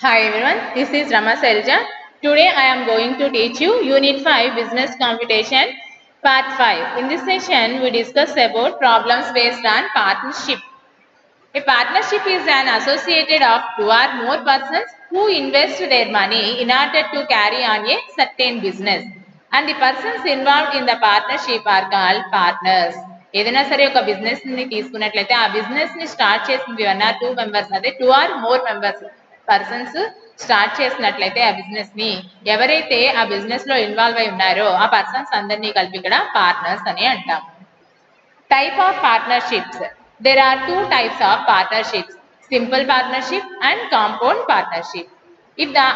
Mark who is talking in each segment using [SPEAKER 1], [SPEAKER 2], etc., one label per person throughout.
[SPEAKER 1] Hi everyone, this is Rama Selja. Today I am going to teach you Unit 5 Business Computation Part 5. In this session, we discuss about problems based on partnership. A partnership is an associated of two or more persons who invest their money in order to carry on a certain business. And the persons involved in the partnership are called partners. ఏదైనా సరే ఒక business ని తీసుకున్నట్లయితే ఆ business ని start చేసింది 1 or 2 members అదే 2 or more members persons start చేసినట్లయితే ఆ బిజినెస్ ని ఎవరైతే ఆ బిజినెస్ లో ఇన్వాల్వ్ అయి ఉన్నారో ఆ పర్సన్స్ అందరినీ కలిపి ఇక్కడ పార్ట్నర్స్ అని అంటాం. Type of partnerships. There are two types of partnerships, simple partnership and compound partnership. If the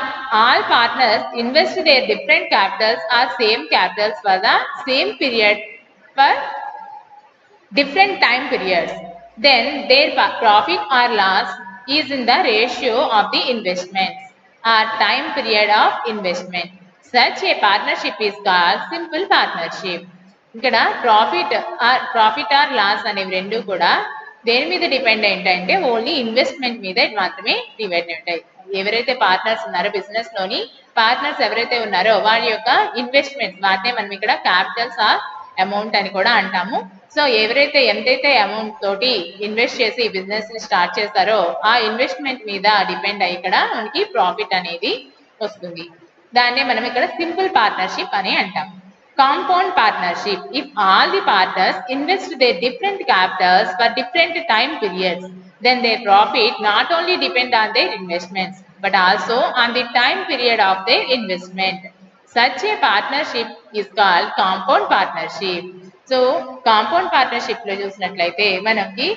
[SPEAKER 1] all partners invest their different capitals or same capitals for the same period for different time periods, then their profit or loss is in the ratio of the investments or time period of investment. Such a partnership is called simple partnership. ఇక్కడ profit or loss అనేవి రెండు కూడా దేని మీద depend ఏంటంటే only investment మీద మాత్రమే depend ఉంటాయి. ఎవరైతే పార్ట్నర్స్ ఉన్నారో బిజినెస్ లోని పార్ట్నర్స్ ఎవరైతే ఉన్నారో వారి యొక్క ఇన్వెస్ట్మెంట్స్ వాటినే మనం ఇక్కడ క్యాపిటల్స్ ఆర్ అమౌంట్ అని కూడా అంటాము. సో ఎవరైతే ఎంతైతే అమౌంట్ తోటి ఇన్వెస్ట్ చేసి బిజినెస్ ని స్టార్ట్ చేస్తారో ఆ ఇన్వెస్ట్మెంట్ మీద డిపెండ్ అయ్యి ఇక్కడ మనకి ప్రాఫిట్ అనేది వస్తుంది. దాన్నే మనం ఇక్కడ సింపుల్ పార్ట్నర్షిప్ అని అంటాం. Compound partnership. If all the partners invest their different capitals for different time periods, then their profit not only depend on their investments, but also on the time period of their investment. Such a partnership is called compound partnership. So compound partnership లో చూసినట్లయితే మనకి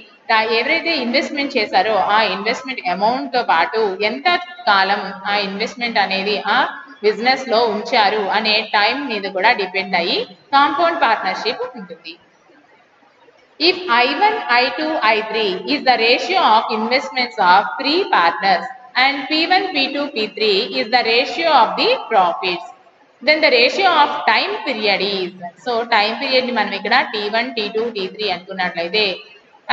[SPEAKER 1] ఎవరైతే investment చేశారో ఆ investment amount తో పాటు ఎంత కాలం ఆ ఇన్వెస్ట్మెంట్ అనేది ఆ బిజినెస్ లో ఉంచారు అనే టైం మీద కూడా డిపెండ్ అయ్యి కాంపౌండ్ పార్ట్నర్షిప్ ఉంటుంది. If I1, I2, I3 is the ratio of investments of three partners and P1, P2, P3 is the ratio of the profits, then the ratio of time period is, so time period ని మనం ఇక్కడ T1, T2, T3 అనుకున్నట్లయితే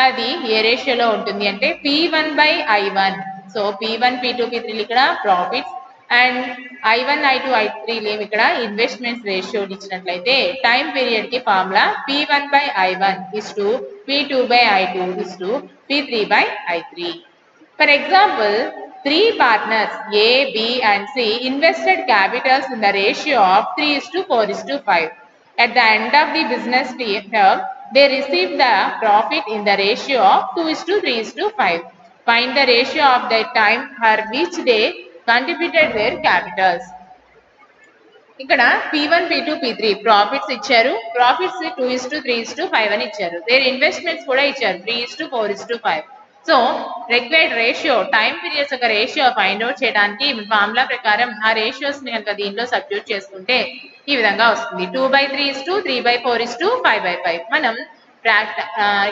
[SPEAKER 1] అది ఏ రేషియోలో ఉంటుంది అంటే P1/I1. So P1, P2, P3 ఇక్కడ profits and I1, I2, I3 లేవు ఇక్కడ ఇన్వెస్ట్మెంట్స్ రేషియో ఇచ్చినట్లయితే టైం పీరియడ్ కి formula P1/I1 is to P2/I2 is to P3/I3. For example, three partners A, B and C invested capitals in the ratio of 3:4:5. At the end of the business term, they received the profit in the ratio of 2:3:5. Find the ratio of their time for which they contributed their capitals. ఇక్కడ P1, P2, P3 profits ఇచ్చారు. Profits 2:3:5 అని ఇచ్చారు. There investments కూడా ఇచ్చారు 3:4:5. So required ratio time periods యొక్క ratio find out చేయడానికి formula ప్రకారం ఆ రేషియోస్ ని కనుక దీంట్లో సబ్స్టిట్యూట్ చేసుకుంటే ఈ విధంగా వస్తుంది 2/3:3/4:5/5. మనం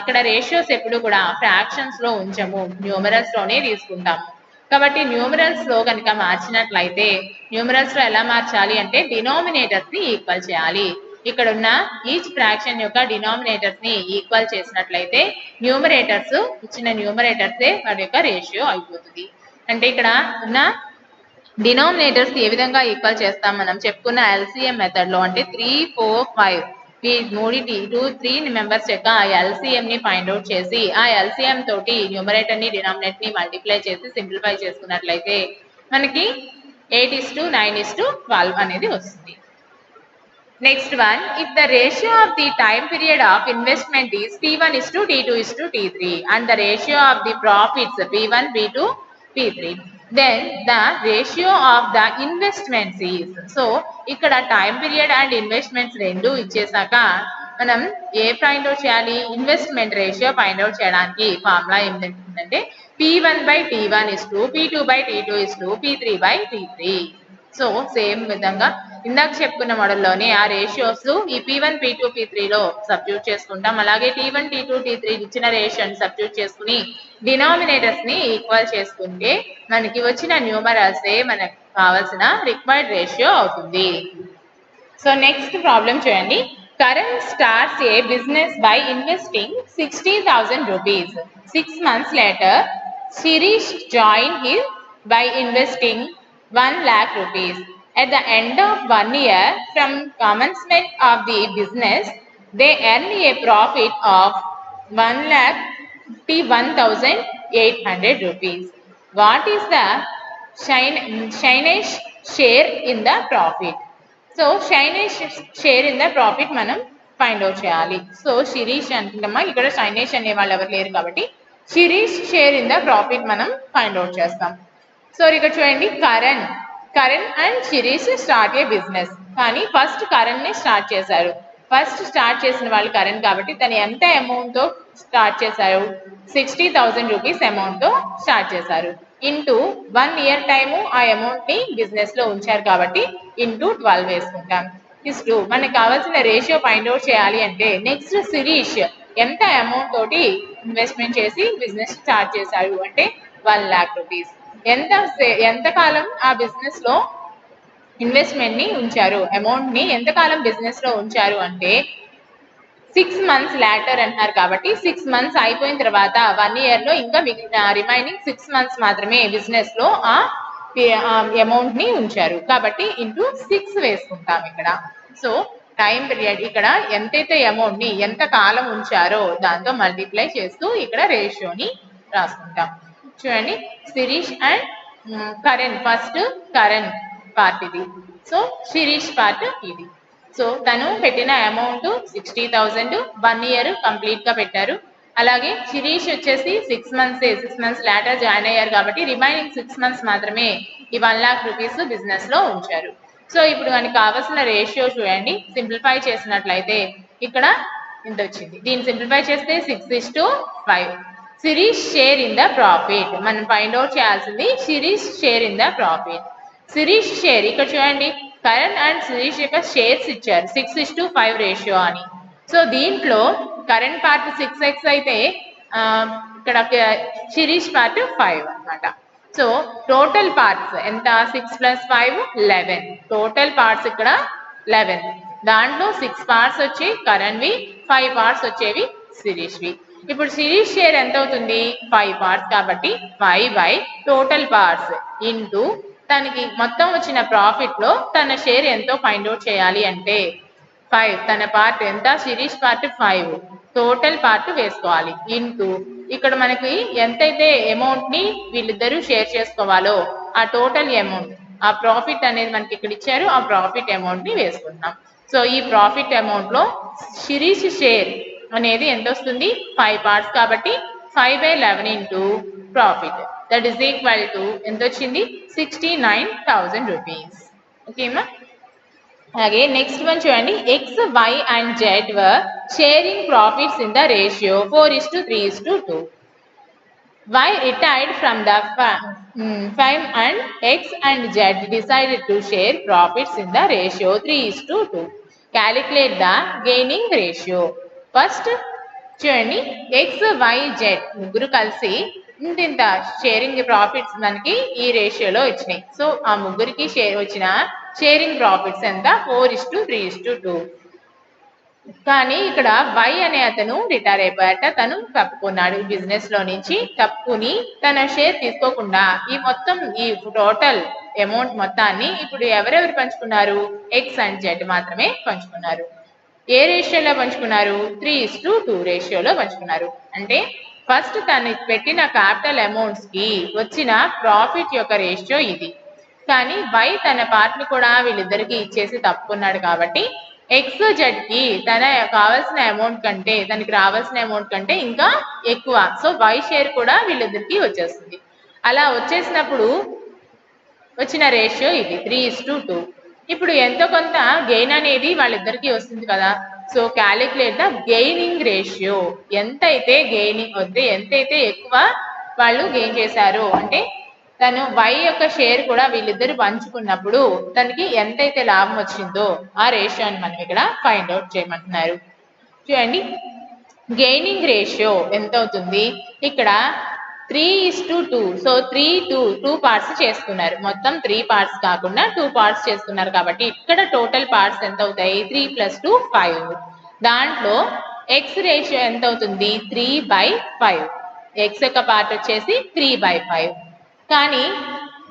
[SPEAKER 1] ఇక్కడ రేషియోస్ ఎప్పుడు కూడా ఫ్రాక్షన్స్ లో ఉంచము, న్యూమరల్స్ లోనే తీసుకుంటాము. కాబట్టి న్యూమరల్స్ లో కనుక మార్చినట్లయితే న్యూమరల్స్ లో ఎలా మార్చాలి అంటే డినామినేటర్స్ ని ఈక్వల్ చేయాలి. ఇక్కడ ఉన్న ఈచ్ ఫ్రాక్షన్ యొక్క డినామినేటర్స్ ని ఈక్వల్ చేసినట్లయితే న్యూమరేటర్స్ ఇచ్చిన న్యూమరేటర్సే వాటి యొక్క రేషియో అయిపోతుంది. అంటే ఇక్కడ ఉన్న డినామినేటర్స్ ఏ విధంగా ఈక్వల్ చేస్తాం మనం చెప్పుకున్న ఎల్సిఎం మెథడ్ లో అంటే 3, 4, 5 ఈ మూడింటి 2, 3 మెంబర్స్ యొక్క ఎల్సిఎం ని ఫైండ్ అవుట్ చేసి ఆ ఎల్సిఎం తోటి న్యూమరేటర్ ని డినామినేటర్ ని మల్టిప్లై చేసి సింప్లిఫై చేసుకున్నట్లయితే మనకి 8:9:12 అనేది వస్తుంది. Next one, if the ratio of the time period of investment is P1:T2:T3 and the ratio of the profits P1, P2, P3, then the ratio of the investments is, so ఇక్కడ time period and investments రెండు ఇచ్చేసాక మనం ఏ find out చేయాలి investment ratio find out చేయడానికి formula ఏంటంటే P1/T1 is to P2/T2 is to P3/T3. So same విధంగా ఇందాక చెప్పుకున్న మోడల్లోనే ఆ రేషియోస్ ఈ P1, P2, P3 లో సబ్స్టిట్యూట్ చేసుకుంటాం. అలాగే T1, T2, T3 ఇచ్చిన రేషియోని సబ్స్టిట్యూట్ చేసుకుని డినామినేటర్స్ ని ఈక్వల్ చేసుకుంటే మనకి వచ్చిన న్యూమరల్సే మనకు కావాల్సిన రిక్వైర్డ్ రేషియో అవుతుంది. సో నెక్స్ట్ ప్రాబ్లం చూడండి. Karan starts a business by investing 60,000 rupees. 6 months later, Shirish joined his by investing 1 lakh rupees. At the end of 1 year from commencement of the business, they earn a profit of 1,51,800 rupees. What is the Shainesh share in the profit? So Shainesh share in the profit మనం find out చేయాలి. So Shirish అంటున్నామా, ఇక్కడ షైనేష్ అనే వాళ్ళు ఎవరు లేరు కాబట్టి Shirish share in the profit మనం ఫైండ్ అవుట్ చేస్తాం. సో ఇక్కడ చూడండి, Karan and Shirish start a business. కానీ ఫస్ట్ కరణ్ ని స్టార్ట్ చేశారు. ఫస్ట్ స్టార్ట్ చేసిన వాళ్ళు కరణ్ కాబట్టి తను ఎంత అమౌంట్ తో స్టార్ట్ చేశారు? 60,000 రూపీస్ అమౌంట్ తో స్టార్ట్ చేశారు. ఇంటూ 1 year టైము ఆ అమౌంట్ ని బిజినెస్ లో ఉంచారు కాబట్టి ఇంటూ 12 వేసుకుంటాం. ఇస్తూ మనకు కావాల్సిన రేషియో ఫైండ్ అవుట్ చేయాలి అంటే నెక్స్ట్ శిరీష్ ఎంత అమౌంట్ తోటి ఇన్వెస్ట్మెంట్ చేసి బిజినెస్ స్టార్ట్ చేశారు అంటే 1 lakh రూపీస్. ఎంత కాలం ఆ బిజినెస్ లో ఇన్వెస్ట్మెంట్ ని ఉంచారు, అమౌంట్ ని ఎంతకాలం బిజినెస్ లో ఉంచారు అంటే 6 months లాటర్ అంటున్నారు కాబట్టి 6 months అయిపోయిన తర్వాత 1 year లో ఇంకా మిగిలిన రిమైనింగ్ 6 months మాత్రమే బిజినెస్ లో ఆ అమౌంట్ ని ఉంచారు కాబట్టి ఇంటూ 6 వేసుకుంటాం ఇక్కడ. సో టైం పీరియడ్ ఇక్కడ ఎంతైతే అమౌంట్ ని ఎంత కాలం ఉంచారో దాంతో మల్టిప్లై చేస్తూ ఇక్కడ రేషియోని రాసుకుంటాం. చూడండి, Shirish and Karan, first Karan part ఇది, సో శిరీష్ పార్ట్ ఇది. సో తను పెట్టిన అమౌంట్ 60,000, 1 year కంప్లీట్ గా పెట్టారు. అలాగే శిరీష్ వచ్చేసి 6 months లాటర్ జాయిన్ అయ్యారు కాబట్టి రిమైనింగ్ 6 months మాత్రమే ఈ 1 lakh రూపీస్ బిజినెస్ లో ఉంచారు. సో ఇప్పుడు మనకి కావాల్సిన రేషియో చూడండి, సింప్లిఫై చేసినట్లయితే ఇక్కడ ఇంత వచ్చింది. దీన్ని సింప్లిఫై చేస్తే 6:5. Shirish share in the profit మనం ఫైండ్ అవుట్ చేయాల్సింది Shirish share in the profit. Shirish share ఇక్కడ చూడండి, కరణ్ అండ్ శిరీష్ యొక్క షేర్స్ ఇచ్చారు 6:5 రేషియో అని. సో దీంట్లో కరణ్ పార్ట్ 6x అయితే ఇక్కడ శిరీష్ పార్ట్ 5 అన్నమాట. సో టోటల్ పార్ట్స్ ఎంత? 6 + 5 11. టోటల్ పార్ట్స్ ఇక్కడ 11. దాంట్లో 6 పార్ట్స్ వచ్చి కరణ్వి, 5 పార్ట్స్ వచ్చేవి శిరీష్వి. ఇప్పుడు శిరీష్ షేర్ ఎంత అవుతుంది? 5 పార్ట్స్ కాబట్టి 5 టోటల్ పార్ట్స్ ఇంటూ తనకి మొత్తం వచ్చిన ప్రాఫిట్ లో తన షేర్ ఎంతో ఫైండ్ అవుట్ చేయాలి అంటే 5. తన పార్ట్ ఎంత? శిరీష్ పార్ట్ 5, టోటల్ పార్ట్ వేసుకోవాలి ఇంటూ ఇక్కడ మనకి ఎంతైతే అమౌంట్ ని వీళ్ళిద్దరూ షేర్ చేసుకోవాలో ఆ టోటల్ అమౌంట్, ఆ ప్రాఫిట్ అనేది మనకి ఇక్కడ ఇచ్చారు, ఆ ప్రాఫిట్ అమౌంట్ ని వేసుకుంటున్నాం. సో ఈ ప్రాఫిట్ అమౌంట్ లో శిరీష్ షేర్ అనేది ఎంత వస్తుంది? 5 పార్ట్స్ కాబట్టి 5/11 into profit, that is equal to ఎంత వచ్చింది? 69,000 రూపీస్. ఓకేమా? అలాగే నెక్స్ట్ వన్ చూడండి, X, Y and Z were sharing profits in the ratio 4:3:2. Y retired from the firm and X and Z decided to share profits in the ratio 3:2. Calculate the gaining ratio. First చూడండి, X, why, Z ముగ్గురు కలిసి ఇంత sharing profits మనకి ఈ రేషియోలో వచ్చినాయి. So ఆ ముగ్గురికి వచ్చిన షేరింగ్ ప్రాఫిట్స్ ఎంత? 4:3:2. కానీ ఇక్కడ వై అనే అతను రిటైర్ అయిపోయాట, తను తప్పుకున్నాడు బిజినెస్ లో నుంచి. తప్పుకుని తన షేర్ తీసుకోకుండా ఈ టోటల్ అమౌంట్ మొత్తాన్ని ఇప్పుడు ఎవరెవరు పంచుకున్నారు? ఎక్స్ అండ్ జెడ్ మాత్రమే పంచుకున్నారు. ఏ రేషియోలో పంచుకున్నారు? 3:2 రేషియోలో పంచుకున్నారు. అంటే ఫస్ట్ తను పెట్టిన క్యాపిటల్ అమౌంట్స్ కి వచ్చిన ప్రాఫిట్ యొక్క రేషియో ఇది. కానీ వై తన పార్ట్ ని కూడా వీళ్ళిద్దరికి ఇచ్చేసి తప్పుకున్నాడు కాబట్టి ఎక్స్, జెడ్ కి తనకి రావాల్సిన అమౌంట్ కంటే ఇంకా ఎక్కువ. సో వై షేర్ కూడా వీళ్ళిద్దరికి వచ్చేస్తుంది. అలా వచ్చేసినప్పుడు వచ్చిన రేషియో ఇది 3:2. ఇప్పుడు ఎంతో కొంత గెయిన్ అనేది వాళ్ళిద్దరికి వస్తుంది కదా. So calculate the gaining ratio. ఎంతైతే ఎక్కువ వాళ్ళు గెయిన్ చేశారో అంటే తను వై యొక్క షేర్ కూడా వీళ్ళిద్దరు పంచుకున్నప్పుడు తనకి ఎంతైతే లాభం వచ్చిందో ఆ రేషియోని మనం ఇక్కడ ఫైండ్ అవుట్ చేయమంటున్నారు. చూడండి, గెయినింగ్ రేషియో ఎంత అవుతుంది? ఇక్కడ 3:2. సో 2 పార్ట్స్ చేసుకున్నారు. మొత్తం 3 పార్ట్స్ కాకుండా 2 పార్ట్స్ చేసుకున్నారు కాబట్టి ఇక్కడ టోటల్ పార్ట్స్ ఎంత అవుతాయి? 3 + 2 5. దాంట్లో ఎక్స్ రేషియో ఎంత అవుతుంది? 3/5. ఎక్స్ యొక్క పార్ట్ వచ్చేసి 3/5. కానీ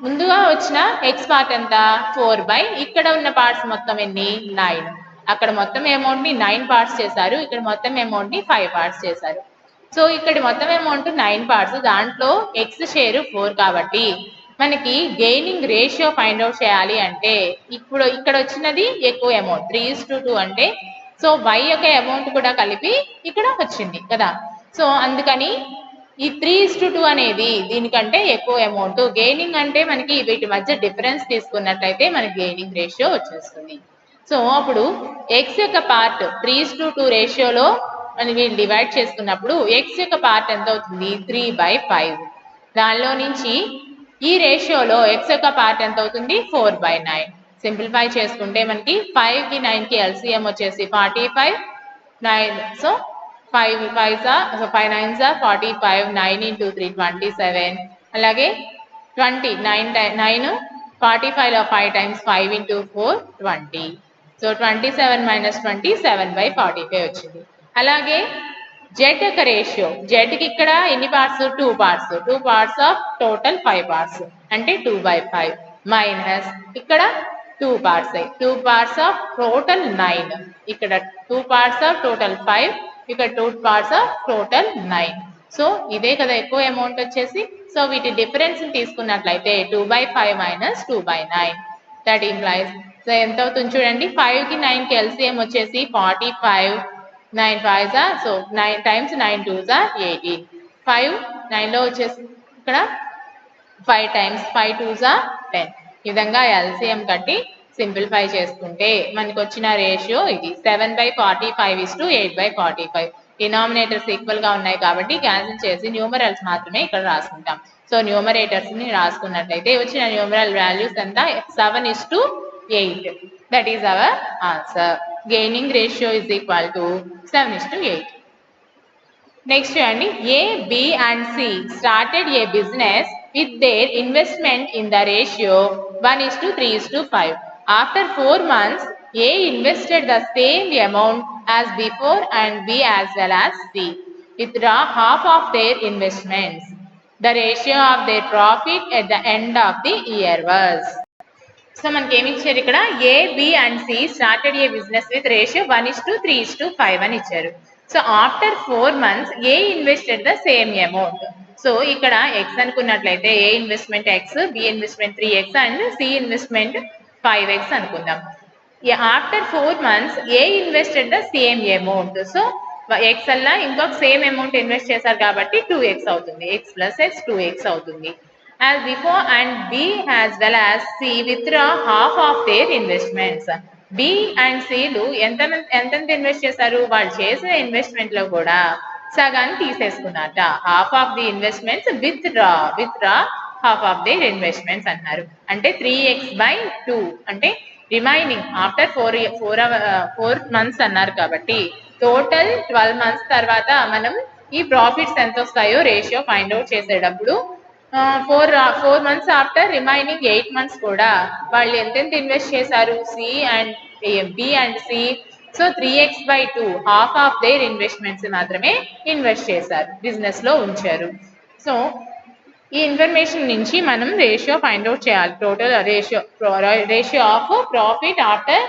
[SPEAKER 1] ముందుగా వచ్చిన ఎక్స్ పార్ట్ ఎంత 4 ఇక్కడ ఉన్న పార్ట్స్ మొత్తం ఎన్ని 9. అక్కడ మొత్తం అమౌంట్ ని 9 పార్ట్స్ చేశారు, ఇక్కడ మొత్తం అమౌంట్ ని 5 పార్ట్స్ చేశారు. సో ఇక్కడ మొత్తం అమౌంట్ 9 పార్ట్స్, దాంట్లో ఎక్స్ షేర్ 4 కాబట్టి మనకి గెయినింగ్ రేషియో ఫైండ్ అవుట్ చేయాలి అంటే ఇప్పుడు ఇక్కడ వచ్చినది ఎక్కువ అమౌంట్ 3:2 అంటే సో y యొక్క అమౌంట్ కూడా కలిపి ఇక్కడ వచ్చింది కదా. సో అందుకని ఈ 3:2 అనేది దీనికంటే ఎక్కువ అమౌంట్. గెయినింగ్ అంటే మనకి వీటి మధ్య డిఫరెన్స్ తీసుకున్నట్లయితే మనకి గెయినింగ్ రేషియో వచ్చేస్తుంది. సో అప్పుడు ఎక్స్ యొక్క పార్ట్ 3:2 రేషియోలో మనం వీళ్ళు డివైడ్ చేసుకున్నప్పుడు ఎక్స్ యొక్క పార్ట్ ఎంత అవుతుంది 3/5. దానిలో నుంచి ఈ రేషియోలో ఎక్స్ యొక్క పార్ట్ ఎంత అవుతుంది 4/9. సింప్లిఫై చేసుకుంటే మనకి 5కి 9కి ఎల్సిఎం వచ్చేసి 45, 9 సో 5 9s are 45, 9 into 3 27, అలాగే 20 9 45లో 5 times 5 into 4 20. సో 27 minus 20 7/45 వచ్చింది. అలాగే జెడ్ యొక్క రేషియో, జెడ్కి ఇక్కడ ఎన్ని parts 2 parts of total 5 parts అంటే 2/5 మైనస్ ఇక్కడ 2 పార్ట్స్ ఆఫ్ టోటల్ 9, ఇక్కడ 2 పార్ట్స్ ఆఫ్ టోటల్ 5, ఇక్కడ 2 పార్ట్స్ ఆఫ్ టోటల్ 9. సో ఇదే కదా ఎక్కువ అమౌంట్ వచ్చేసి. సో వీటి డిఫరెన్స్ తీసుకున్నట్లయితే 2/5 minus 2/9 దట్ ఇంప్లైస్. సో ఎంత అవుతుంది చూడండి, 5కి 9కి ఎల్సిఎం వచ్చేసి 45, 9 5s సో 9 times 9 2s 18, 5 9లో వచ్చేసి ఇక్కడ 5 times 5 2s 10. ఈ విధంగా ఎల్సిఎం కట్టి సింప్లిఫై చేసుకుంటే మనకు వచ్చిన రేషియో ఇది 7/45:8/45. డినామినేటర్స్ ఈక్వల్ గా ఉన్నాయి కాబట్టి క్యాన్సిల్ చేసి న్యూమరల్స్ మాత్రమే ఇక్కడ రాసుకుంటాం. సో న్యూమరేటర్స్ ని రాసుకున్నట్లయితే వచ్చిన న్యూమరల్ వాల్యూస్ ఎంత 7:8. That is our answer. Gaining ratio is equal to 7:8. Next చూడండి, A, B and C started a business with their investment in the ratio 1:3:5. After 4 months, A invested the same amount as before and B as well as C. Withdraw half of their investments. The ratio of their profit at the end of the year was. So మనకి ఏమి ఇచ్చారు ఇక్కడ, A, B and C started a business with ratio 1:3:5 అని ఇచ్చారు. So after 4 months A invested the same amount. So ఇక్కడ X అనుకున్నట్లయితే A investment X, B investment 3X and C investment 5X అనుకుందాం. After 4 months A invested the same amount. So X అలా ఇంకొక same amount invest చేశారు కాబట్టి 2X అవుతుంది. X plus X 2X అవుతుంది. As before and B as well as C withdraw half of their investments. B and Cలు ఎంత invest చేశారు, వాళ్ళు చేసిన ఇన్వెస్ట్మెంట్ లో కూడా సగాన్ని తీసేసుకున్నారట. Half of the investments withdraw half of the investments అన్నారు. అంటే 3x/2 అంటే రిమైనింగ్ ఆఫ్టర్ 4 months అన్నారు కాబట్టి టోటల్ 12 months తర్వాత మనం ఈ ప్రాఫిట్స్ ఎంత వస్తాయో రేషియో ఫైండ్ అవుట్ చేసేటప్పుడు 4 months ఆఫ్టర్ రిమైనింగ్ 8 months కూడా వాళ్ళు ఎంతెంత ఇన్వెస్ట్ చేశారు C and B and C. So 3x/2 half of their investments మాత్రమే ఇన్వెస్ట్ చేశారు, బిజినెస్ లో ఉంచారు. సో ఈ ఇన్ఫర్మేషన్ నుంచి మనం రేషియో ఫైండ్ అవుట్ చేయాలి. Total ratio of profit after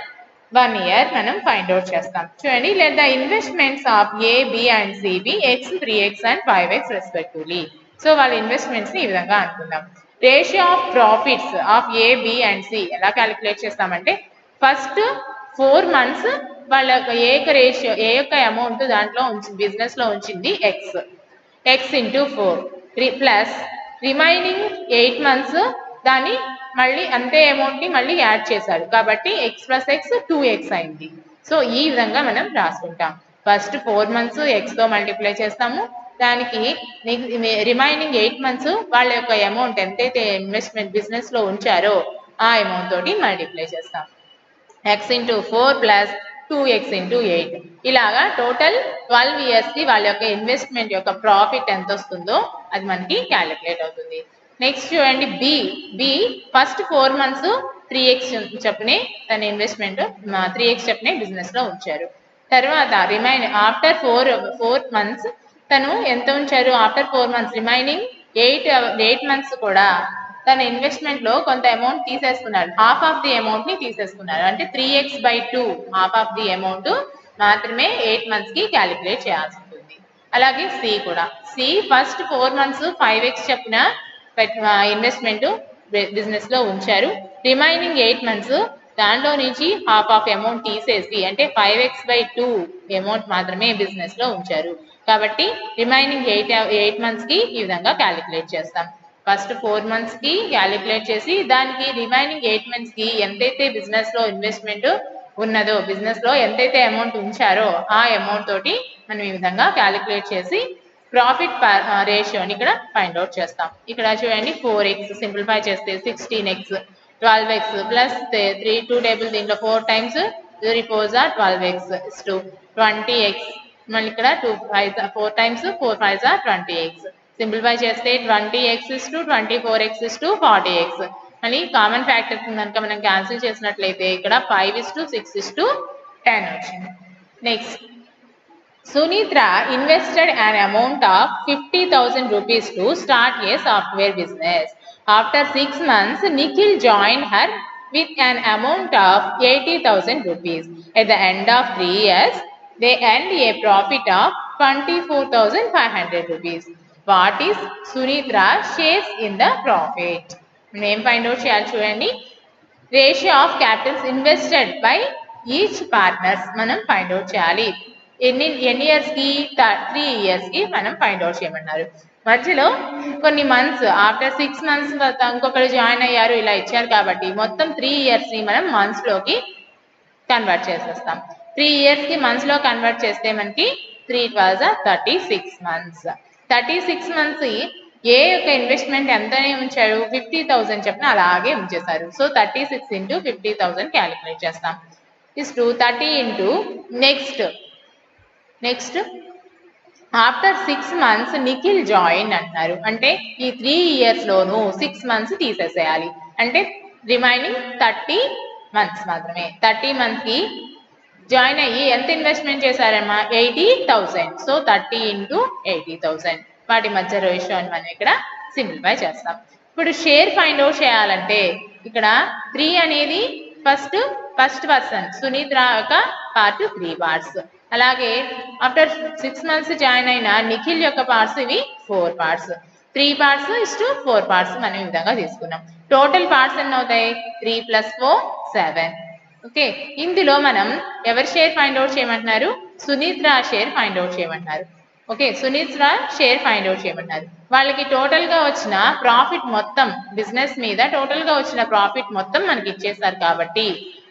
[SPEAKER 1] 1 year మనం ఫైండ్ అవుట్ చేస్తాం. చూడండి, let the investments of A, B and C be X, 3X and 5X respectively. So వాళ్ళ ఇన్వెస్ట్మెంట్స్ ని ఈ విధంగా అనుకుందాం. Ratio of profits of A, B and C ఎలా calculate చేస్తామంటే ఫస్ట్ 4 months వాళ్ళ యొక్క ఏ యొక్క అమౌంట్ దాంట్లో బిజినెస్ లో ఉంచింది X into 4 plus remaining 8 months దాన్ని మళ్ళీ అంతే అమౌంట్ ని మళ్ళీ యాడ్ చేశారు కాబట్టి X plus X 2X అయింది. సో ఈ విధంగా మనం రాసుకుంటాం. ఫస్ట్ 4 months X తో మల్టిప్లై చేస్తాము, దానికి రిమైనింగ్ 8 months వాళ్ళ యొక్క అమౌంట్ ఎంతైతే ఇన్వెస్ట్మెంట్ బిజినెస్ లో ఉంచారో ఆ అమౌంట్ తోటి మల్టిప్లై చేస్తాం. X into 4 plus 2X into 8 ఇలాగా టోటల్ 12 years కి వాళ్ళ యొక్క ఇన్వెస్ట్మెంట్ యొక్క ప్రాఫిట్ ఎంత వస్తుందో అది మనకి క్యాలిక్యులేట్ అవుతుంది. నెక్స్ట్ చూడండి, B ఫస్ట్ 4 months 3X చెప్పనే తన ఇన్వెస్ట్మెంట్ 3X చెప్పనే బిజినెస్ లో ఉంచారు. తర్వాత ఆఫ్టర్ 4 months తను ఎంత ఉంచారు, ఆఫ్టర్ 4 months రిమైనింగ్ 8 months కూడా తన ఇన్వెస్ట్మెంట్ లో కొంత అమౌంట్ తీసేసుకున్నాడు, హాఫ్ ఆఫ్ ది అమౌంట్ ని తీసేసుకున్నాడు. అంటే 3x/2 half of the amount మాత్రమే 8 months కి క్యాలిక్యులేట్ చేయాల్సి ఉంటుంది. అలాగే సి కూడా, సి ఫస్ట్ 4 months 5x చెప్పిన ఇన్వెస్ట్మెంట్ బిజినెస్ లో ఉంచారు. రిమైనింగ్ 8 months దాంట్లో నుంచి హాఫ్ ఆఫ్ అమౌంట్ తీసేసి అంటే 5x/2 అమౌంట్ మాత్రమే బిజినెస్ లో ఉంచారు. కాబట్టి రిమైనింగ్ 8 months కి ఈ విధంగా క్యాలిక్యులేట్ చేస్తాం. ఫస్ట్ 4 months కి క్యాలిక్యులేట్ చేసి దానికి రిమైనింగ్ 8 months కి ఎంతైతే బిజినెస్ లో ఇన్వెస్ట్మెంట్ ఉన్నదో, బిజినెస్ లో ఎంతైతే అమౌంట్ ఉంచారో ఆ అమౌంట్ తోటి మనం ఈ విధంగా క్యాలిక్యులేట్ చేసి ప్రాఫిట్ రేషియోని ఇక్కడ ఫైండ్ అవుట్ చేస్తాం. ఇక్కడ చూడండి 4x సింప్లిఫై చేస్తే 16x 12x ప్లస్ 2 టేబుల్ దీంట్లో 4 times 3 4s are 12x is to 20x. మళ్ళీ ఇక్కడ 4 times 4 5s are 20x. Simplify చేస్తే 20x is to 24x is to 40x. మళ్ళీ కామన్ ఫ్యాక్టర్స్ కనుక మనం క్యాన్సిల్ చేసినట్లయితే ఇక్కడ 5 is to 6 is to 10 వచ్చింది. Next, Sunitra invested an amount of 50,000 rupees to start a software business. After 6 months, Nikhil joined her with an amount of 80,000 rupees. At the end of 3 years, they earned a profit of 24,500 rupees. What is Sunitra's shares in the profit? Name find out చేయాలి చూడండి. Ratio of Capitals invested by each partners మనం find out చేయాలి. ఎన్ని years కి? 3 years కి మనం find out చేయమన్నారు. మధ్యలో కొన్ని మంత్స్ ఆఫ్టర్ 6 months ఇంకొకరు జాయిన్ అయ్యారు ఇలా ఇచ్చారు కాబట్టి మొత్తం 3 years ని మనం మంత్స్ లోకి కన్వర్ట్ చేసేస్తాం. 3 years కి మంత్స్ లో కన్వర్ట్ చేస్తే మనకి 3 12 36 months. 36 months ఏ యొక్క ఇన్వెస్ట్మెంట్ ఎంతనే ఉంచారు? 50,000 చెప్పిన అలాగే ఉంచేశారు. సో 36 into 50,000 క్యాలిక్యులేట్ చేస్తాం. Is to 30 into next after 6 months Nikhil join అంటున్నారు. అంటే ఈ 3 years లోను 6 months తీసేసేయాలి. అంటే రిమైనింగ్ 30 months మాత్రమే. 30 months కి జాయిన్ అయ్యి ఎంత ఇన్వెస్ట్మెంట్ చేశారమ్మా? 80,000. సో 30 into 80,000 వాటి మధ్య రేషియో అని మనం ఇక్కడ సింప్లిఫై చేస్తాం. ఇప్పుడు షేర్ ఫైండ్ అవుట్ చేయాలంటే ఇక్కడ 3 అనేది ఫస్ట్ పర్సన్ సునీత్ర యొక్క పార్ట్ 3 parts. అలాగే ఆఫ్టర్ 6 months జాయిన్ అయిన నిఖిల్ యొక్క పార్ట్స్ ఇవి 4 parts. 3 parts is to 4 parts మనం ఈ విధంగా తీసుకున్నాం. టోటల్ పార్ట్స్ ఎన్ని అవుతాయి? 3 + 4 7. ఓకే, ఇందులో మనం ఎవరి షేర్ ఫైండ్ అవుట్ చేయమంటున్నారు? సునీత్ర షేర్ ఫైండ్ అవుట్ చేయమంటున్నారు. ఓకే, సునీత్ర షేర్ ఫైండ్ అవుట్ చేయమంటున్నారు. వాళ్ళకి టోటల్ గా వచ్చిన ప్రాఫిట్ మొత్తం, బిజినెస్ మీద టోటల్ గా వచ్చిన ప్రాఫిట్ మొత్తం మనకి ఇచ్చేస్తారు కాబట్టి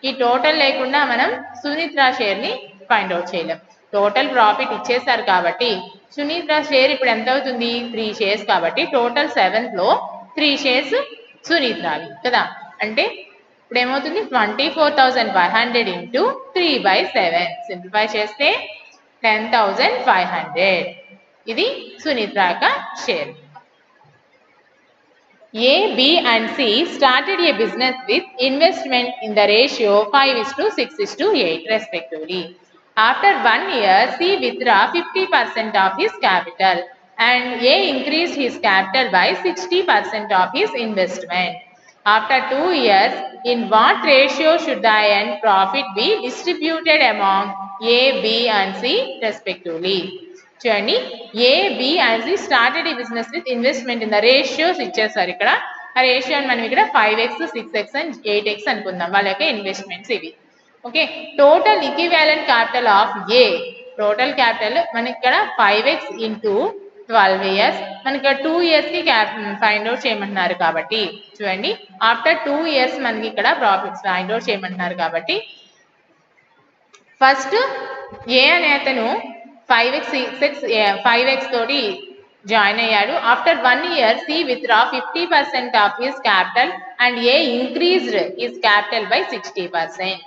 [SPEAKER 1] ఈ టోటల్ లేకుండా మనం సునీత్ర షేర్ ని ఫైండ్ అవుట్ చేయలేం. టోటల్ ప్రాఫిట్ ఇచ్చేసారు కాబట్టి సునీత్ర షేర్ ఇప్పుడు ఎంత అవుతుంది? 3 shares కాబట్టి టోటల్ 7th లో 3 shares సునీత్రవి కదా. అంటే ఇప్పుడు ఏమవుతుంది? 24,500 into 3/7 సింప్లిఫై చేస్తే 10,500. ఇది సునీత్ర యొక్క share. A, B and C started a business with investment in the ratio 5:6:8 respectively. After 1 year, C withdrew 50% of his capital and A increased his capital by 60% of his investment. After 2 years, in what ratio should the end profit be distributed among A, B and C respectively? చూడండి, A, B and C started a business with investment in the ratios ఇచ్చేసారు. ఇక్కడ ఆ ratio మనం ఇక్కడ 5x 6x and 8x అనుకుందాం వాళ్ళ యొక్క investments ఇవి. Okay, total equivalent capital of A, total capital మనకి ఇక్కడ 5x into 12 years, మనకి 2 years కి ఫైండ్ అవుట్ చేయమంటున్నారు కాబట్టి చూడండి ఆఫ్టర్ 2 years మనకి ఇక్కడ ప్రాఫిట్స్ ఫైండ్ అవుట్ చేయమంటున్నారు కాబట్టి ఫస్ట్ ఏ అనే అతను 5x తోటి జాయిన్ అయ్యాడు. After 1 year C withdraw 50% of his capital and A increased his capital by 60%.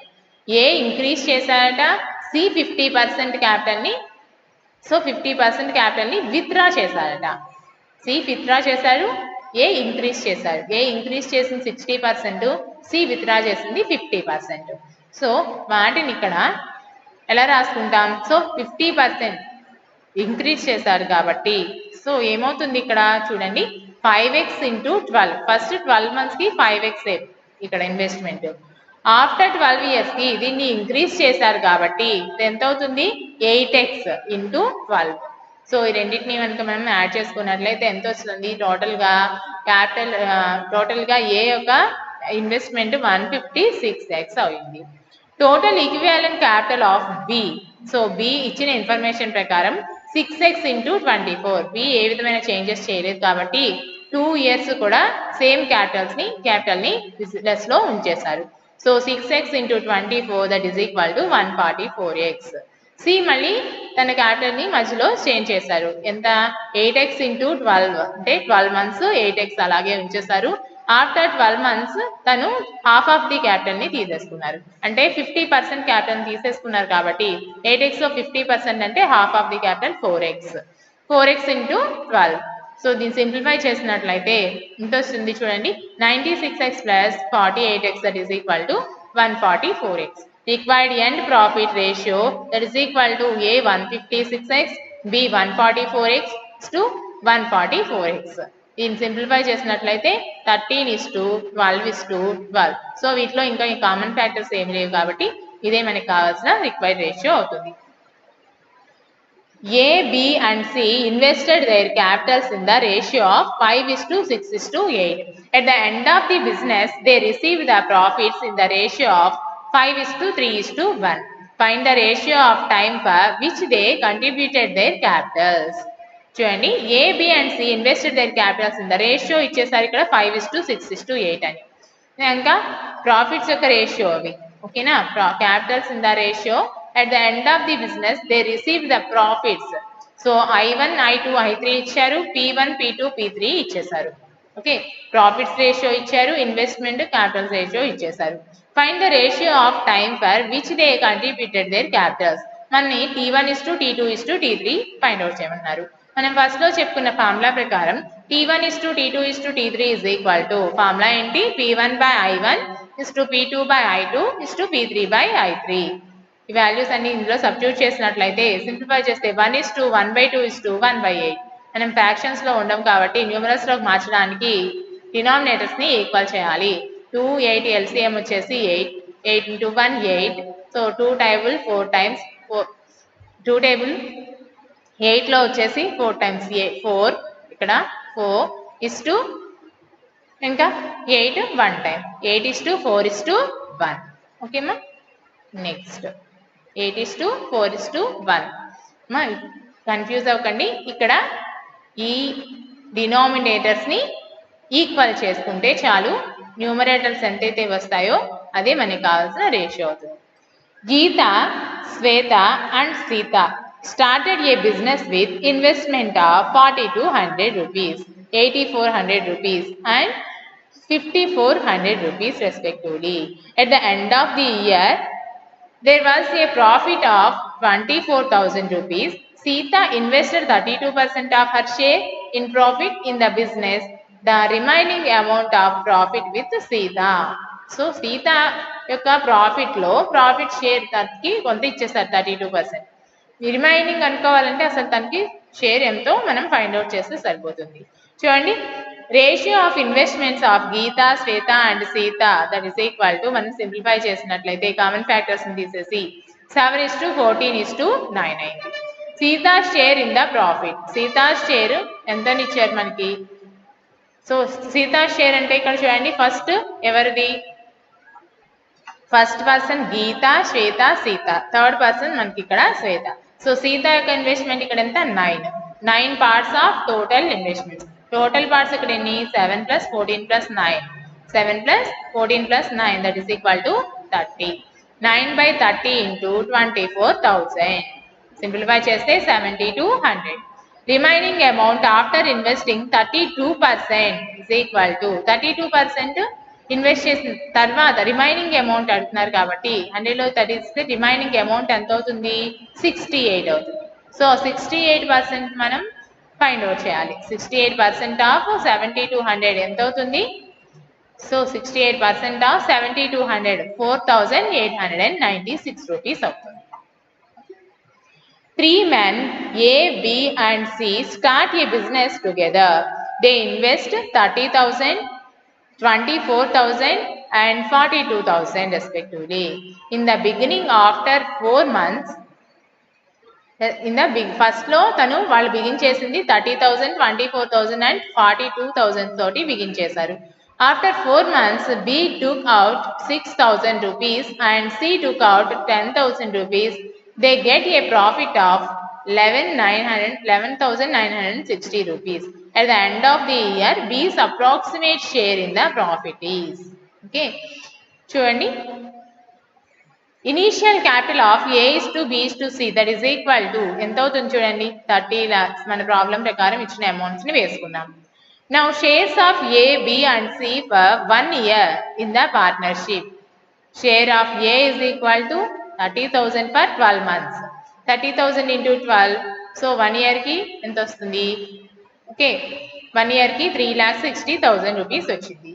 [SPEAKER 1] A increase చేశారట, C 50% క్యాపిటల్ ని, సో 50% క్యాపిటల్ ని విత్డ్రా చేశారట. C విత్డ్రా చేశారు, A ఇంక్రీజ్ చేశారు. A ఇంక్రీజ్ చేసింది 60%, C విత్డ్రా చేసింది 50%. సో వాటిని ఇక్కడ ఎలా రాసుకుంటాం? సో 50% ఇంక్రీజ్ చేశారు కాబట్టి సో ఏమవుతుంది ఇక్కడ చూడండి 5x into 12. ఫస్ట్ 12 మంత్స్కి 5x ఇక్కడ ఇన్వెస్ట్మెంట్. ఆఫ్టర్ 12 ఇయర్స్కి దీన్ని ఇంక్రీజ్ చేశారు కాబట్టి ఎంత అవుతుంది 8x ఇంటూ 12. సో ఈ రెండింటిని కనుక మనం యాడ్ చేసుకున్నట్లయితే ఎంత వస్తుంది టోటల్గా ఏ యొక్క ఇన్వెస్ట్మెంట్ 156x అయింది. Total equivalent capital of B. So B ఇచ్చిన ఇన్ఫర్మేషన్ ప్రకారం 6x ఇంటూ 24. బి ఏ విధమైన చేంజెస్ చేయలేదు కాబట్టి 2 ఇయర్స్ కూడా సేమ్ క్యాపిటల్ని లెస్లో ఉంచేశారు. So 6x into 24 that is equal to 144x. C మళ్ళీ తన క్యాపిటల్ని మధ్యలో చేంజ్ చేశారు. ఎంత 8x ఇంటూ 12 అంటే 12 మంత్స్ 8x అలాగే ఉంచేశారు. ఆఫ్టర్ 12 మంత్స్ తను హాఫ్ ఆఫ్ ది క్యాపిటల్ని తీసేసుకున్నారు. అంటే 50% క్యాపిటల్ని తీసేసుకున్నారు కాబట్టి 8x 50% అంటే half of the capital 4x into 12. So దీన్ని సింప్లిఫై చేసినట్లయితే ఎంత వస్తుంది చూడండి 96x plus 48x that is equal to 144x. Required end profit ratio that is equal to A 156x, B 144x to 144x. దీన్ని simplify చేసినట్లయితే 13:12:12. So వీటిలో ఇంకా common factors ఏమి లేవు కాబట్టి ఇదే మనకి కావాల్సిన రిక్వైర్డ్ రేషియో అవుతుంది. A, B and C invested their capitals in the ratio of 5:6:8. At the end of the business, they received the profits in the ratio of 5:3:1. Find the ratio of time for which they contributed their capitals. చూడండి A, B and C invested their capitals in the ratio ఇచ్చేసరికి ఇక్కడ 5:6:8 అని. ఇంకా profits యొక్క ratio అవి ఓకేనా. Capitals in the ratio at the end of the business they received the profits. So I1, I2, I3 ఇచ్చారు, P1, P2, P3 ఇచ్చేసారు. Okay profits ratio ఇచ్చారు, investment capitals ratio ఇచ్చేసారు. Find the ratio of time for which they contributed their capitals. మనని T1:T2:T3 find out చేయమన్నారు. మనం first లో చెప్పుకున్న formula ప్రకారం T1:T2:T3 is equal to formula ఏంటి P1/I1 P2/I2 P3/I3. ఈ వాల్యూస్ అన్ని ఇందులో సబ్స్టిట్యూట్ చేసినట్లయితే సింప్లిఫై చేస్తే 1:1/2:1/8. మనం ఫ్రాక్షన్స్ లో ఉండం కాబట్టి న్యూమరల్స్ లోకి మార్చడానికి డినామినేటర్స్ ని ఈక్వల్ చేయాలి. 2, 8 LCM వచ్చేసి 8 into 1 8. So 2 table 4 times 2 table 8లో వచ్చేసి 4 టైమ్స్ 4 ఇక్కడ 4 ఇస్టు ఇంకా 8 1 టైం 8:4:1. ఓకేమ్మా నెక్స్ట్ 8:4:1. మా కన్ఫ్యూజ్ అవ్వకండి. ఇక్కడ ఈ డినామినేటర్స్ని ఈక్వల్ చేసుకుంటే చాలు. న్యూమరేటర్స్ ఎంతైతే వస్తాయో అదే మనకి కావాల్సిన రేషియో అవుతుంది. Geeta, Shweta and Seeta started a business with investment of 4,200 rupees, 8,400 rupees and 5,400 rupees respectively. At the end of the year, there was a profit of 24,000 rupees. Sita invested 32% of her share in profit in the business. The remaining amount of profit with Sita. So Sita యొక్క ప్రాఫిట్లో profit share తనకి కొంత ఇచ్చేస్తారు 32%. Remaining అనుకోవాలంటే అసలు తనకి share ఎంతో మనం find out చేస్తే సరిపోతుంది. చూడండి ratio of investments of Geeta, Shweta and Sita that is equal to మనం సింప్లిఫై చేసినట్లయితే కామన్ ఫ్యాక్టర్స్ని తీసేసి 7:14:9 అయింది. Sita share in the profit. Sita share ఎంతని ఇచ్చారు మనకి. సో సీతా షేర్ అంటే ఇక్కడ చూడండి ఫస్ట్ ఎవరిది ఫస్ట్ పర్సన్ గీత, శ్వేత, సీత. థర్డ్ పర్సన్ మనకి ఇక్కడ శ్వేత. సో సీత యొక్క ఇన్వెస్ట్మెంట్ ఇక్కడ ఎంత 9 parts of total investment. Total parts ఇక్కడ ఎన్ని 7 + 14 + 9 7 + 14 + 9 that is equal to 30. 9/30 into 24,000. Simplify చేస్తే 7,200. Remaining amount after investing 32% is equal to 32% invest చేసిన తర్వాత రిమైనింగ్ అమౌంట్ అంటున్నారు కాబట్టి 100లో 30 ఇస్తే రిమైనింగ్ అమౌంట్ ఎంత అవుతుంది 68 అవుతుంది. సో 68% మనం ఫైండ్ అవుట్ చేయాలి. 68% ఆఫ్ 7,200 ఎంత అవుతుంది. సో 68% ఆఫ్ 7,200 4,896 రూపీస్ అవుతుంది. 3 men A, B and C start a business together. They invest 30,000, 24,000 and 42,000 respectively. In the beginning, after 4 months, in the first లో తను వాళ్ళు బిగిన్ చేసింది 30,000, 24,000 and 42,000 తోటి బిగిన్ చేశారు. After 4 months, B took out 6,000 rupees and C took out 10,000 rupees. They get a profit of 11,960 rupees. At the end of the year, B's approximate share in the profit is. Okay. చూడండి, initial capital of A is to B is to C that is equal to ఎంత అవుతుంది చూడండి, 30 lakhs. మన problem ప్రకారం ఇచ్చిన amounts ని వేసుకున్నాం. Now shares of A, B and C for 1 year in the partnership. Share of A is equal to 30,000 for 12 months. 30,000 into 12, so 1 year కి ఎంత వస్తుంది? ఓకే, 1 year కి 3,60,000 rupees వచ్చింది.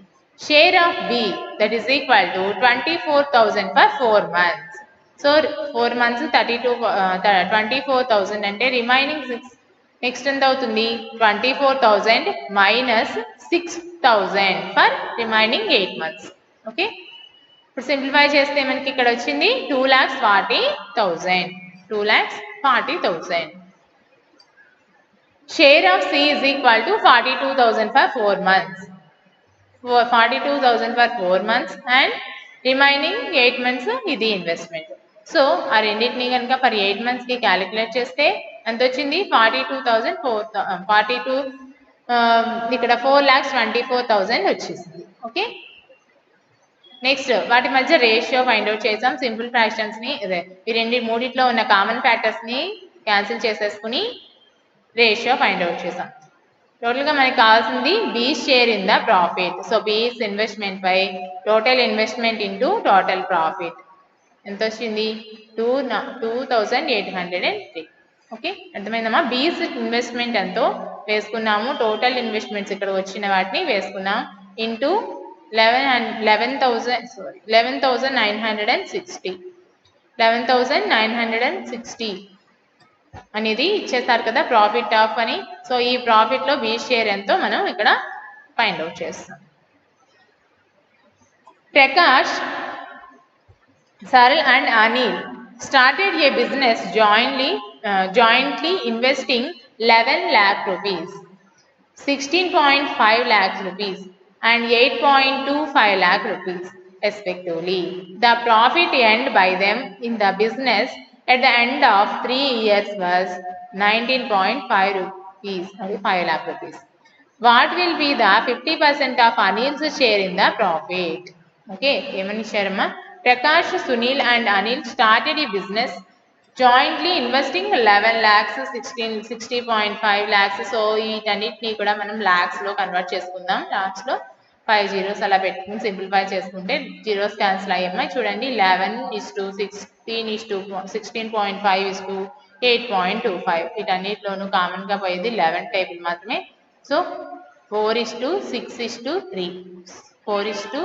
[SPEAKER 1] Share of B, that is equal to 24,000 for 4 months. So 4 months 24,000 అంటే remaining 6, next ఎంత అవుతుంది? 24,000 minus 6,000 for remaining 8 months. Okay, ఇప్పుడు simplify చేస్తే మనకి ఇక్కడ వచ్చింది 2,40,000. 2,40,000. Share of C is equal to 42,000 for 4 months. 42,000 for 4 months and remaining 8 months ఇది investment. So ఆ రెండింటిని కనుక ఫర్ 8 months కి క్యాలిక్యులేట్ చేస్తే ఎంత వచ్చింది? 42,000 ఇక్కడ 4,24,000 వచ్చేసింది. ఓకే, నెక్స్ట్ వాటి మధ్య రేషియో ఫైండ్ అవుట్ చేసాం. సింపుల్ ఫ్రాక్షన్స్ ని ఈ మూడిట్లో ఉన్న కామన్ ఫ్యాక్టర్స్ ని క్యాన్సిల్ చేసేసుకుని రేషియో ఫైండ్ అవుట్ చేసాం. టోటల్గా మనకి కావాల్సింది B share in the profit. So B is investment by total investment into total profit. ఎంత వచ్చింది? 2,803. ఓకే, అర్థమైందమ్మా? బీస్ ఇన్వెస్ట్మెంట్ ఎంతో వేసుకున్నాము, టోటల్ ఇన్వెస్ట్మెంట్స్ ఇక్కడ వచ్చిన వాటిని వేసుకున్నాం ఇంటూ 11,960. 11,960 అనేది ఇచ్చేస్తారు కదా ప్రాఫిట్ ఆఫ్ అని. సో ఈ ప్రాఫిట్ లో బి షేర్ ఎంతో మనం ఇక్కడ ఫైండ్ అవుట్ చేస్తాం. Prakash, Saral and Anil started a business jointly investing 11 lakh rupees, 16.5 lakhs rupees and 8.25 lakh rupees respectively. The profit earned by them in the business at the end of 3 years was 19.5 rupees, 5 lakh rupees. What will be the 50% of Anil's share in the profit? Okay, ఏమని ఇచ్చారమ్మా? Prakash, Sunil and Anil started a business jointly investing 11 lakhs, 60.5 lakhs. So వీటన్నిటిని కూడా మనం lakhs లో convert చేసుకుందాం. Last లో 5 zeros అలా పెట్టుకుని simplify చేసుకుంటే జీరోస్ క్యాన్సిల్ అయ్యాయి. చూడండి, 11:16.5:8.25 వీటన్నిటిలోనూ కామన్ గా పోయేది 11 టేబుల్ మాత్రమే. సో 4:6:3. 4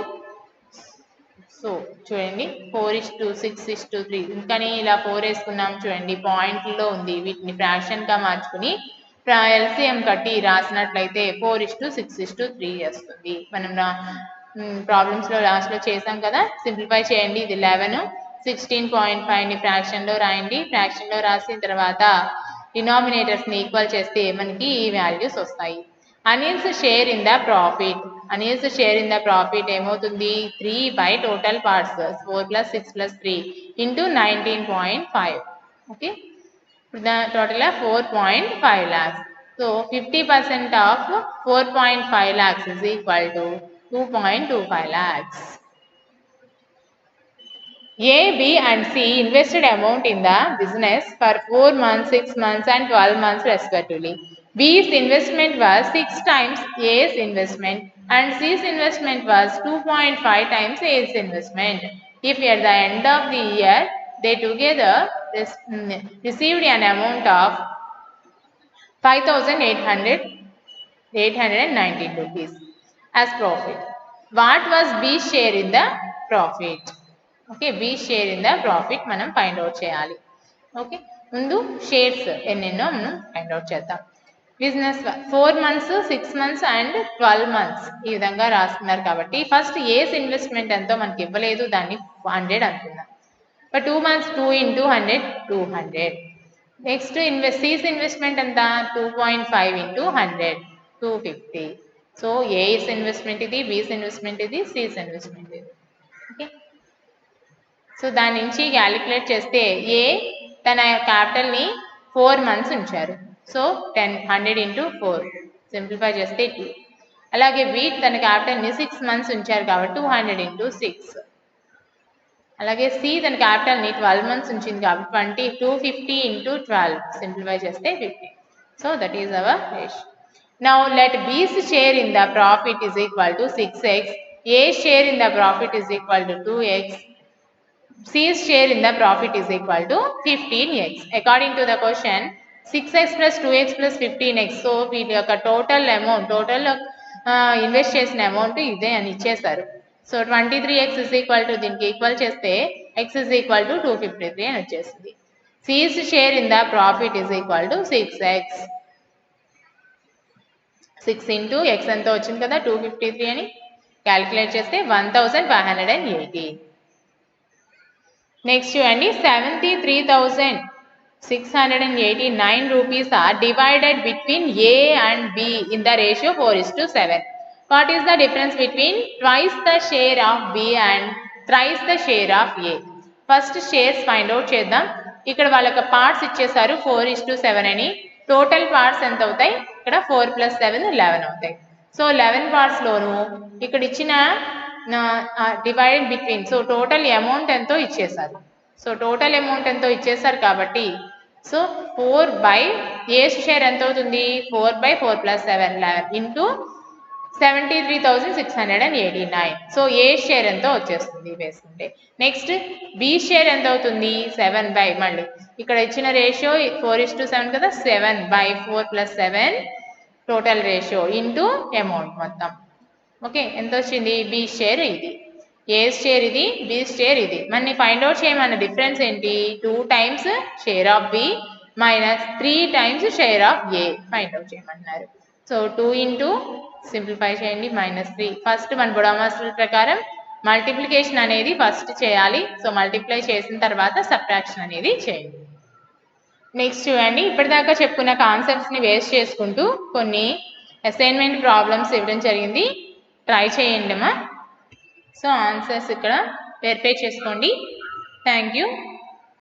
[SPEAKER 1] సో చూడండి 4:6:3. కానీ ఇలా 4 వేసుకున్నాం చూడండి, పాయింట్లో ఉంది. వీటిని ఫ్రాక్షన్ గా మార్చుకుని ఎల్సిఎం కట్టి రాసినట్లయితే 4:6:3 వస్తుంది. మనం ప్రాబ్లమ్స్ లో లాస్ట్ లో చేసాం కదా, సింప్లిఫై చేయండి. ఇది 11, 16.5 ని ఫ్రాక్షన్ లో రాయండి. ఫ్రాక్షన్ లో రాసిన తర్వాత డినామినేటర్స్ ని ఈక్వల్ చేస్తే మనకి ఈ వాల్యూస్ వస్తాయి. Anil's share in the profit. Anil's share in the profit ఏమవుతుంది? 3 by total parts, 4 plus 6 plus 3 into 19.5. Okay, the total of 4.5 lakhs. So 50% of 4.5 lakhs is equal to 2.25 lakhs. A, B and C invested amount in the business for 4 months, 6 months and 12 months respectively. B's investment was 6 times A's investment and C's investment was 2.5 times A's investment. If at the end of the year they together received an amount of 5,819 rupees as profit. What was B's share in the profit? Okay, B share in the profit మనం find out చేయాలి. Okay, ముందు shares ఎన్నెన్నో మనం find out చేద్దాం. Business 4 months 6 months and 12 months ఈ విధంగా రాస్తున్నారు కాబట్టి ఫస్ట్ ఏస్ ఇన్వెస్ట్మెంట్ ఎంతో మనకి ఇవ్వలేదు, దాన్ని 100 అనుకుందాం. But 2 months 2 into 100 200. Next C's investment ఎంత 2.5 ఇంటూ 100 250. సో ఏస్ ఇన్వెస్ట్మెంట్ ఇది, బీస్ ఇన్వెస్ట్మెంట్ ఇది, సీస్ ఇన్వెస్ట్మెంట్ ఇది. ఓకే, సో దాని నుంచి క్యాలిక్యులేట్ చేస్తే ఏ తన క్యాపిటల్ని 4 మంత్స్ ఉంచారు, సో 100 ఇంటూ 4 సింప్లిఫై చేస్తే 2. అలాగే బి తన క్యాపిటల్ని 6 మంత్స్ ఉంచారు కాబట్టి 200 ఇంటూ 6. అలాగే సి తన క్యాపిటల్ని 12 మంత్స్ ఉంచింది కాబట్టి 250 ఇంటూ 12 సింప్లిఫై చేస్తే 50. So that is our ratio. Now let B's share in the profit is equal to 6x, A's share in the profit is equal to 2x, C's share in the profit is equal to 15x. According to the question, 6x plus 2x plus 15x. So వీటి యొక్క total amount, total invest చేసిన amount ఇదే అని ఇచ్చేసారు. So 23x is equal to దీనికి equal చేస్తే x is equal to 253 అని వచ్చేసింది. C's share in the profit is equal to 6x. 6 into x ఎంత వచ్చింది కదా 253 అని క్యాలిక్యులేట్ చేస్తే 1580. నెక్స్ట్ చూడండి 73,689 rupees are divided between A and B in the ratio 4:7. What is the difference between twice the share of B and thrice the share of A? First shares find out చేద్దాం. ఇక్కడ వాళ్ళకి parts ఇచ్చేసారు 4:7 అని. Total parts ఎంత అవుతాయి, ఇక్కడ 4 + 7 11 అవుతాయి. So 11 పార్ట్స్లోను ఇక్కడ ఇచ్చిన divided between, so total amount ఎంతో ఇచ్చేసారు. సో టోటల్ అమౌంట్ ఎంతో ఇచ్చేసారు కాబట్టి సో 4 ఏ షేర్ ఎంత అవుతుంది 4/4 + 7 11 ఇంటూ 73,689. సో ఏ షేర్ ఎంతో వచ్చేస్తుంది వేసుకుంటే. నెక్స్ట్ బి షేర్ ఎంత అవుతుంది 7 మళ్ళీ ఇక్కడ ఇచ్చిన రేషియో 4:7 కదా 7/4 + 7 టోటల్ రేషియో ఇంటూ అమౌంట్ మొత్తం. ఓకే, ఎంత వచ్చింది బి షేర్ ఇది, ఏ షేర్ ఇది, బి షేర్ ఇది. మనని ఫైండ్ అవుట్ చేయమన్న డిఫరెన్స్ ఏంటి 2 times share of B minus 3 times share of A find out చేయమంటున్నారు. సో 2 ఇంటూ సింప్లిఫై చేయండి -3. ఫస్ట్ మన బొడామాస్ రూల్ ప్రకారం మల్టిప్లికేషన్ అనేది ఫస్ట్ చేయాలి. సో మల్టిప్లై చేసిన తర్వాత సబ్ట్రాక్షన్ అనేది చేయండి. నెక్స్ట్ చూడండి, ఇప్పటిదాకా చెప్పుకున్న కాన్సెప్ట్స్ని వేస్ట్ చేసుకుంటూ కొన్ని అసైన్మెంట్ ప్రాబ్లమ్స్ ఇవ్వడం జరిగింది, ట్రై చేయండి అమ్మా. సో ఆన్సర్స్ ఇక్కడ వెరిఫై చేసుకోండి. Thank you.